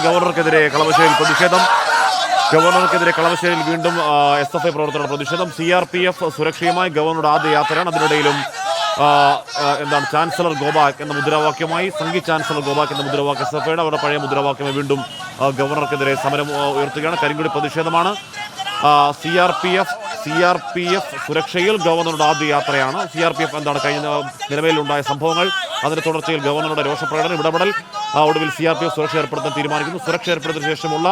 ഗവർണർക്കെതിരെ കളമശ്ശേരിയിൽ പ്രതിഷേധം. ഗവർണർക്കെതിരെ കളമശ്ശേരിയിൽ വീണ്ടും SFI പ്രവർത്തകരുടെ പ്രതിഷേധം. CRPF സുരക്ഷയുമായി ഗവർണറുടെ ആദ്യ യാത്രയാണ്. അതിനിടയിലും എന്താണ് ചാൻസലർ ഗോബാക്ക് എന്ന മുദ്രാവാക്യമായി സംഘി ചാൻസലർ ഗോബാക്ക് എന്ന മുദ്രാവാക്യം SFIയുടെ അവരുടെ പഴയ മുദ്രാവാക്യമായി വീണ്ടും ഗവർണർക്കെതിരെ സമരം ഉയർത്തുകയാണ്. കരിങ്കൊടി പ്രതിഷേധമാണ്. CRPF സുരക്ഷയിൽ ഗവർണറുടെ ആദ്യ യാത്രയാണ്. CRPF എന്താണ് കഴിഞ്ഞ നിലവിലുണ്ടായ സംഭവങ്ങൾ, അതിന്റെ തുടർച്ചയിൽ ഗവർണറുടെ രോഷപ്രകടനം, ഇടപെടൽ, ഒടുവിൽ CRPF സുരക്ഷ ഏർപ്പെടുത്താൻ തീരുമാനിക്കുന്നു. സുരക്ഷ ഏർപ്പെടുത്തിയ ശേഷമുള്ള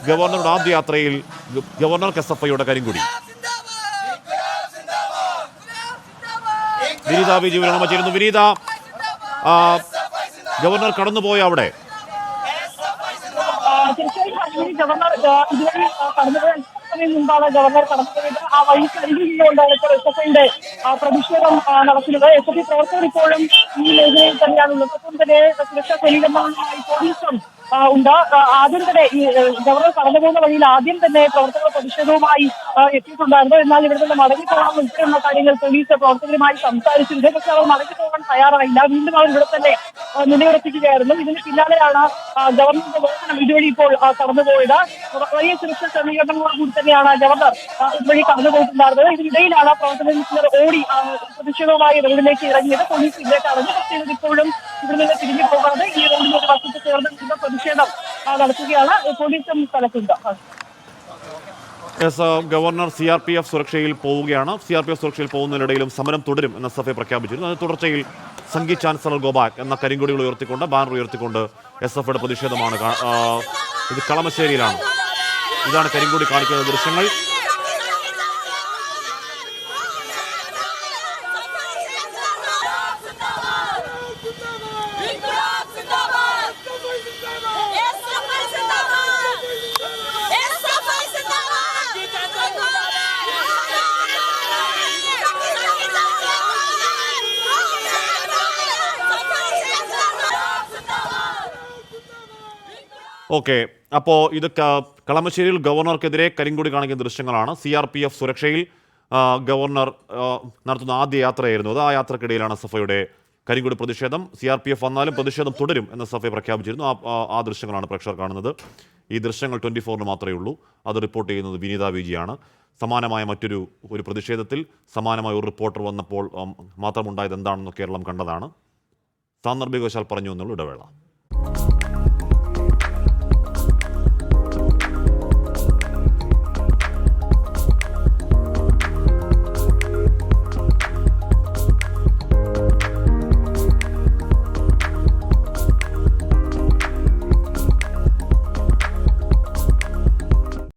ഗവർണറുടെ ആദ്യ യാത്രയിൽ ഗവർണർക്ക് SFIയുടെ കരിങ്കൊടി. വിനീത വിജി ചേരുന്നു. വിനീത, ഗവർണർ കടന്നുപോയ അവിടെ ഗവർണർ ഇതുവഴി കടന്നുപോയ മുമ്പാണ് ഗവർണർ കടന്നുപോയത്. ആ വഴിക്കരികിലുകൊണ്ടാണ് ഇപ്പോൾ SFIയുടെ പ്രതിഷേധം നടക്കുന്നത്. SFI പ്രവർത്തകർ ഇപ്പോഴും ഈ മേഖലയിൽ തന്നെയാണുള്ളത്. ഒപ്പം തന്നെ സുരക്ഷാ ക്രമീകരണങ്ങളുമായി പോലീസും ഉണ്ട്. ആദ്യം തന്നെ ഈ ഗവർണർ കടന്നു പോകുന്ന വഴിയിൽ ആദ്യം തന്നെ പ്രവർത്തകർ പ്രതിഷേധവുമായി എത്തിയിട്ടുണ്ടായിരുന്നു. എന്നാൽ ഇവിടെ നിന്ന് മടങ്ങിപ്പോകാൻ ഉൾപ്പെടുന്ന കാര്യങ്ങൾ പോലീസ് പ്രവർത്തകരുമായി സംസാരിച്ചിട്ടുണ്ട്. പക്ഷെ അവർ മടങ്ങിപ്പോകാൻ തയ്യാറായില്ല. വീണ്ടും അവർ ഇവിടെ തന്നെ നിലയുറപ്പിക്കുകയായിരുന്നു. ഇതിന് പിന്നാലെയാണ് ഗവർണറുടെ വാഹനം ഇതുവഴി ഇപ്പോൾ കടന്നുപോയത്. വലിയ സുരക്ഷാ ക്രമീകരണങ്ങളോട് കൂടി തന്നെയാണ് ഗവർണർ ഇതുവഴി കടന്നുപോയിട്ടുണ്ടായിരുന്നത്. ഇതിനിടയിലാണ് പ്രവർത്തകർ ഓടി പ്രതിഷേധവുമായി റോഡിലേക്ക് ഇറങ്ങിയത്. പോലീസ് ഇതിലേക്ക് അറിഞ്ഞു. പക്ഷേ ഇപ്പോഴും ഇവിടെ നിന്ന് തിരിഞ്ഞു പോകാതെ ഈ റോഡിന് ഒരു വശത്ത് ചേർന്ന് പ്രതിഷേധം നടത്തുകയാണ്. പോലീസും സ്ഥലത്തുണ്ട്. ഗവർണർ CRPF സുരക്ഷയിൽ പോവുകയാണ്. CRPF സുരക്ഷയിൽ പോകുന്നതിനിടയിലും സമരം തുടരും എന്ന് SFI പ്രഖ്യാപിച്ചിരുന്നു. അതിന് തുടർച്ചയിൽ സംഘി ചാൻസലർ ഗോബാക്ക് എന്ന കരിങ്കൊടികൾ ഉയർത്തിക്കൊണ്ട്, ബാനർ ഉയർത്തിക്കൊണ്ട് SFIയുടെ പ്രതിഷേധമാണ്. ഇത് കളമശ്ശേരിയിലാണ്. ഇതാണ് കരിങ്കൊടി കാണിക്കുന്ന ദൃശ്യങ്ങൾ. ഓക്കെ, അപ്പോൾ ഇത് കളമശ്ശേരിയിൽ ഗവർണർക്കെതിരെ കരിങ്കൊടി കാണിക്കുന്ന ദൃശ്യങ്ങളാണ്. CRPF സുരക്ഷയിൽ ഗവർണർ നടത്തുന്ന ആദ്യ യാത്രയായിരുന്നു അത്. ആ യാത്രക്കിടയിലാണ് SFIയുടെ കരിങ്കൊടി പ്രതിഷേധം. CRPF വന്നാലും പ്രതിഷേധം തുടരും എന്ന് SFI പ്രഖ്യാപിച്ചിരുന്നു. ആ ദൃശ്യങ്ങളാണ് പ്രേക്ഷകർ കാണുന്നത്. ഈ ദൃശ്യങ്ങൾ 24-ന് മാത്രമേ ഉള്ളൂ. അത് റിപ്പോർട്ട് ചെയ്യുന്നത് വിനീത വിജിയാണ്. സമാനമായ മറ്റൊരു പ്രതിഷേധത്തിൽ സമാനമായ ഒരു റിപ്പോർട്ടർ വന്നപ്പോൾ മാത്രമുണ്ടായത് എന്താണെന്ന് കേരളം കണ്ടതാണ്. സാന്ദർഭികവശാൽ പറഞ്ഞു എന്നുള്ള ഇടവേള.